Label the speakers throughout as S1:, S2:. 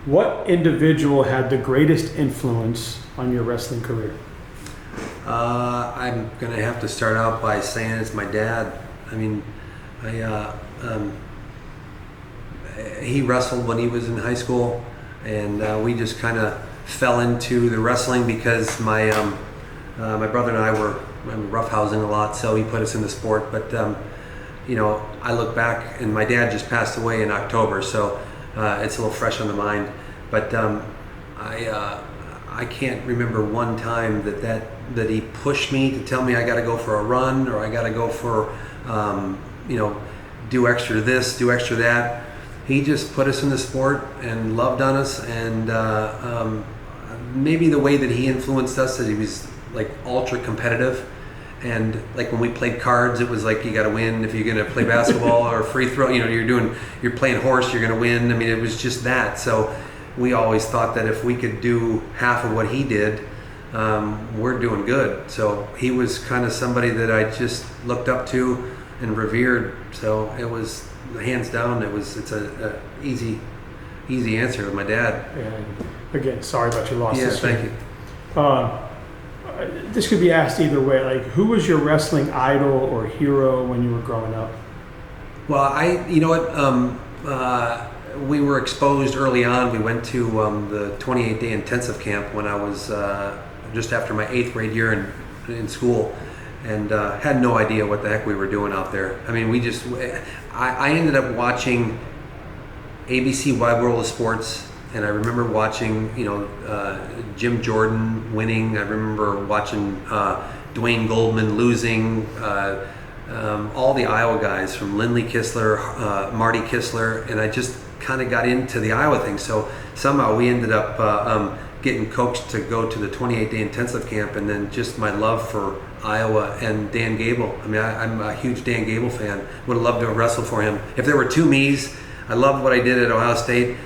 S1: What individual had the greatest influence on your wrestling career?
S2: I'm going to have to start out by saying it's my dad. I mean, he wrestled when he was in high school, and we just kind of fell into the wrestling because my brother and I were roughhousing a lot, so he put us in the sport. But I look back, and my dad just passed away in October, so it's a little fresh on the mind. But I can't remember one time that he pushed me to tell me I got to go for a run, or I got to go for do extra this, do extra that. He just put us in the sport and loved on us, and maybe the way that he influenced us, that he was like ultra competitive. And like when we played cards, it was like you got to win if you're going to play basketball or free throw. You're playing horse, you're going to win. I mean, it was just that. So we always thought that if we could do half of what he did, we're doing good. So he was kind of somebody that I just looked up to and revered. So it was hands down. It's a easy answer with my dad.
S1: And again, sorry about your loss.
S2: Yeah, thank you.
S1: This could be asked either way. Like, who was your wrestling idol or hero when you were growing up?
S2: Well, we were exposed early on. We went to the 28-day intensive camp when I was just after my 8th grade year in school, and had no idea what the heck we were doing out there. I mean, I ended up watching ABC Wide World of Sports. And I remember watching, Jim Jordan winning. I remember watching Dwayne Goldman losing. All the Iowa guys, from Lindley Kistler, Marty Kistler, and I just kind of got into the Iowa thing. So somehow we ended up getting coached to go to the 28-day intensive camp, and then just my love for Iowa and Dan Gable. I mean, I'm a huge Dan Gable fan. Would have loved to have wrestled for him. If there were two me's, I loved what I did at Ohio State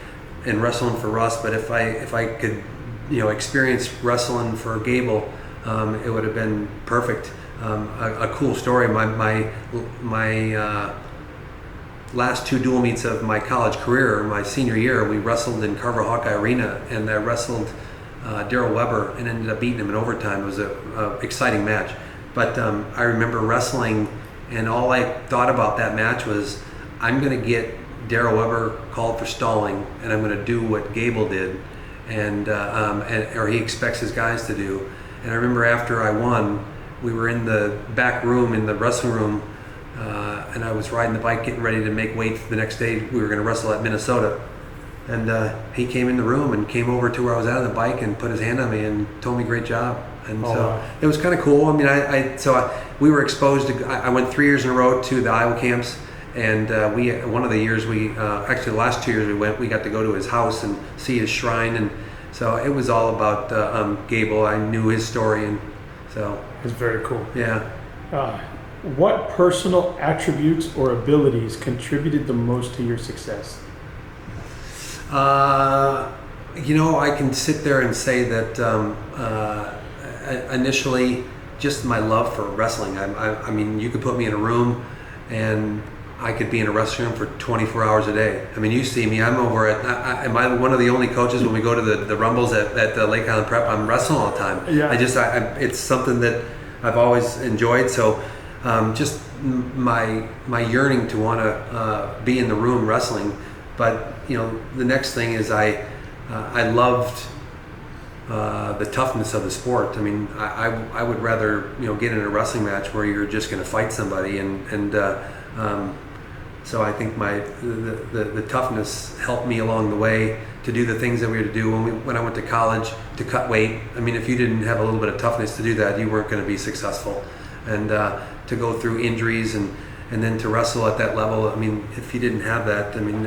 S2: and wrestling for Russ, but if I could experience wrestling for Gable, it would have been perfect. A cool story, my last 2 dual meets of my college career, my senior year, we wrestled in Carver Hawkeye Arena, and I wrestled Daryl Weber and ended up beating him in overtime. It was a exciting match. But I remember wrestling, and all I thought about that match was, I'm going to get Daryl Weber called for stalling, and I'm going to do what Gable did, or he expects his guys to do. And I remember after I won, we were in the back room in the wrestling room, and I was riding the bike, getting ready to make weight for the next day. We were going to wrestle at Minnesota, and he came in the room and came over to where I was at on the bike and put his hand on me and told me great job. And It was kind of cool. I mean, we were exposed to. I went 3 years in a row to the Iowa camps. And one of the years actually the last 2 years we got to go to his house and see his shrine, and so it was all about Gable. I knew his story, and so
S1: it's very cool.
S2: Yeah.
S1: What personal attributes or abilities contributed the most to your success?
S2: I can sit there and say that initially, just my love for wrestling. I mean, you could put me in a room, and I could be in a restroom for 24 hours a day. I mean, you see me, I'm over at, am I one of the only coaches when we go to the Rumbles at the Lake Island Prep? I'm wrestling all the time.
S1: Yeah.
S2: It's something that I've always enjoyed. So just my yearning to want to be in the room wrestling. But, the next thing is I loved the toughness of the sport. I mean, I would rather, get in a wrestling match where you're just going to fight somebody, and so I think the toughness helped me along the way to do the things that we had to do when I went to college to cut weight. I mean, if you didn't have a little bit of toughness to do that, you weren't going to be successful. And to go through injuries and then to wrestle at that level, I mean, if you didn't have that, I mean,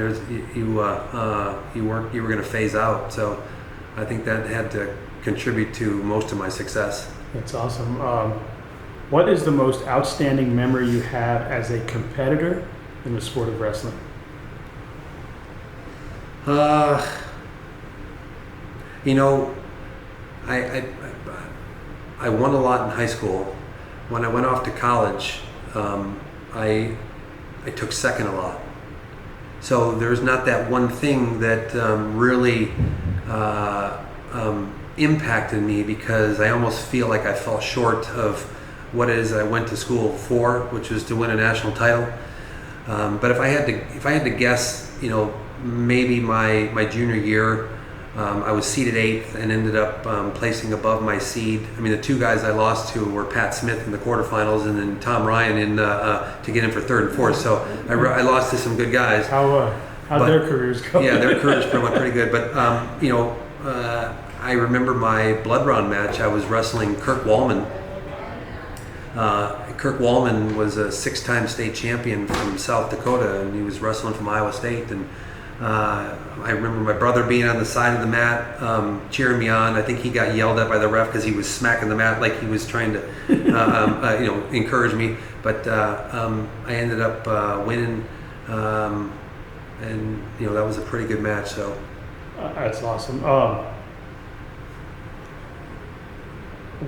S2: you were going to phase out. So I think that had to contribute to most of my success.
S1: That's awesome. What is the most outstanding memory you have as a competitor in the sport of wrestling?
S2: I won a lot in high school. When I went off to college, I took second a lot. So there's not that one thing that really impacted me, because I almost feel like I fell short of what it is I went to school for, which was to win a national title. But if I had to guess, maybe my junior year, I was seeded 8th and ended up placing above my seed. I mean, the two guys I lost to were Pat Smith in the quarterfinals and then Tom Ryan to get in for 3rd and 4th. So I lost to some good guys.
S1: How'd their careers go?
S2: Yeah, their careers went pretty good. But I remember my blood round match. I was wrestling Kirk Wallman. Kirk Wallman was a 6-time state champion from South Dakota, and he was wrestling from Iowa State. And I remember my brother being on the side of the mat, cheering me on. I think he got yelled at by the ref because he was smacking the mat like he was trying to, encourage me. But I ended up winning, and that was a pretty good match. So
S1: that's awesome.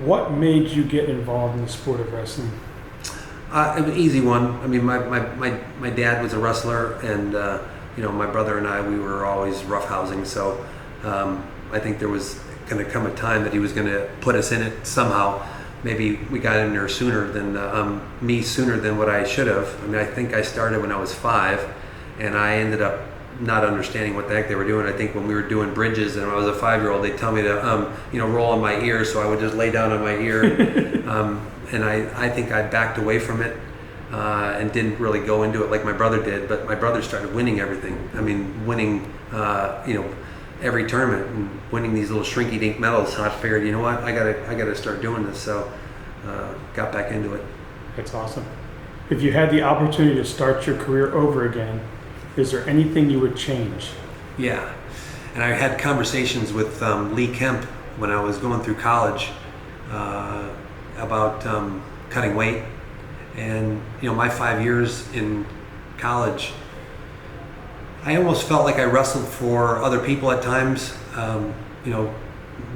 S1: What made you get involved in the sport of wrestling?
S2: An easy one. I mean, my dad was a wrestler, and my brother and I, we were always roughhousing. So I think there was going to come a time that he was going to put us in it somehow. Maybe we got in there sooner than what I should have. I mean, I think I started when I was 5, and I ended up not understanding what the heck they were doing. I think when we were doing bridges and I was a 5-year-old, they'd tell me to roll on my ear, so I would just lay down on my ear. And I think I backed away from it and didn't really go into it like my brother did. But my brother started winning everything. I mean, winning every tournament and winning these little shrinky-dink medals. So I figured, you know what, I gotta start doing this. So got back into it.
S1: That's awesome. If you had the opportunity to start your career over again, is there anything you would change?
S2: Yeah, and I had conversations with Lee Kemp when I was going through college about cutting weight. And my 5 years in college, I almost felt like I wrestled for other people at times.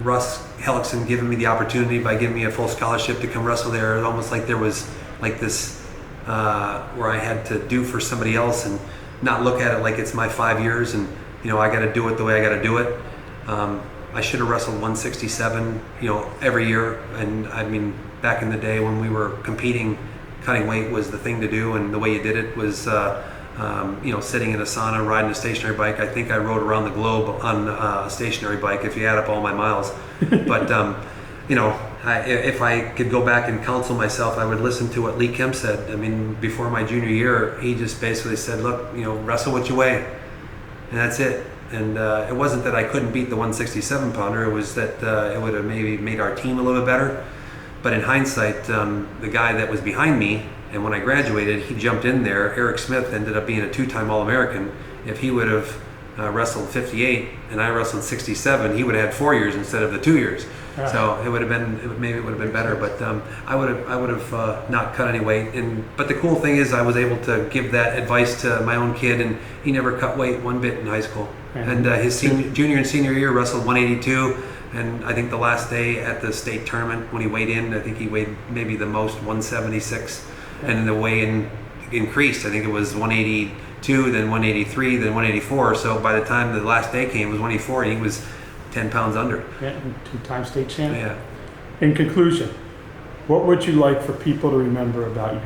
S2: Russ Hellickson giving me the opportunity by giving me a full scholarship to come wrestle there. It was almost like there was like this where I had to do for somebody else and not look at it like it's my 5 years and I got to do it the way I got to do it. I should have wrestled 167 every year, and I mean back in the day when we were competing, cutting weight was the thing to do, and the way you did it was sitting in a sauna, riding a stationary bike. I think I rode around the globe on a stationary bike if you add up all my miles. But if I could go back and counsel myself, I would listen to what Lee Kemp said. I mean, before my junior year, he just basically said, look, wrestle what you weigh, and that's it. And it wasn't that I couldn't beat the 167 pounder, it was that it would have maybe made our team a little bit better. But in hindsight, the guy that was behind me, and when I graduated, he jumped in there. Eric Smith ended up being a 2-time All-American. If he would have wrestled 58 and I wrestled 67, he would have had 4 years instead of the 2 years. So it would have been better. But I would have not cut any weight. But the cool thing is, I was able to give that advice to my own kid, and he never cut weight one bit in high school. And his junior and senior year wrestled 182. And I think the last day at the state tournament when he weighed in, I think he weighed maybe the most 176. And the weigh-in increased. I think it was 182, then 183, then 184. So by the time the last day came, it was 184, and he was 10 pounds under.
S1: Yeah, 2-time state champ.
S2: Yeah.
S1: In conclusion, what would you like for people to remember about you?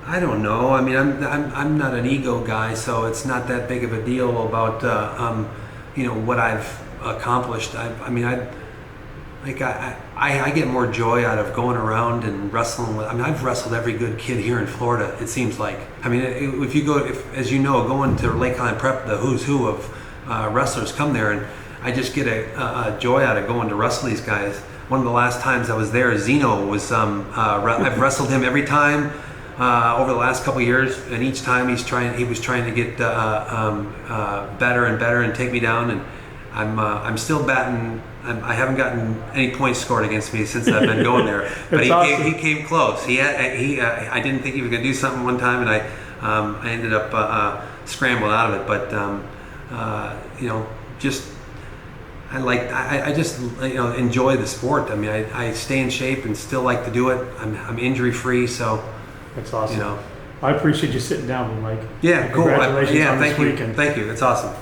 S2: I don't know. I mean, I'm not an ego guy, so it's not that big of a deal about what I've accomplished. I get more joy out of going around and wrestling with. I mean, I've wrestled every good kid here in Florida. It seems like. I mean, as you know, going to Lake Highland Prep, the who's who of wrestlers come there, and I just get a joy out of going to wrestle these guys. One of the last times I was there, Zeno was. I've wrestled him every time. Over the last couple of years, and each time he was trying to get better and better and take me down, and I'm still batting. I haven't gotten any points scored against me since I've been going there, but he came close. I didn't think he was going to do something one time, and I ended up scrambling out of it. But I just enjoy the sport. I mean, I stay in shape and still like to do it. I'm injury free, so.
S1: That's awesome. I appreciate you sitting down with me, Mike.
S2: Yeah,
S1: And
S2: cool.
S1: Congratulations on
S2: thank
S1: this
S2: you.
S1: weekend.
S2: Thank you. That's awesome.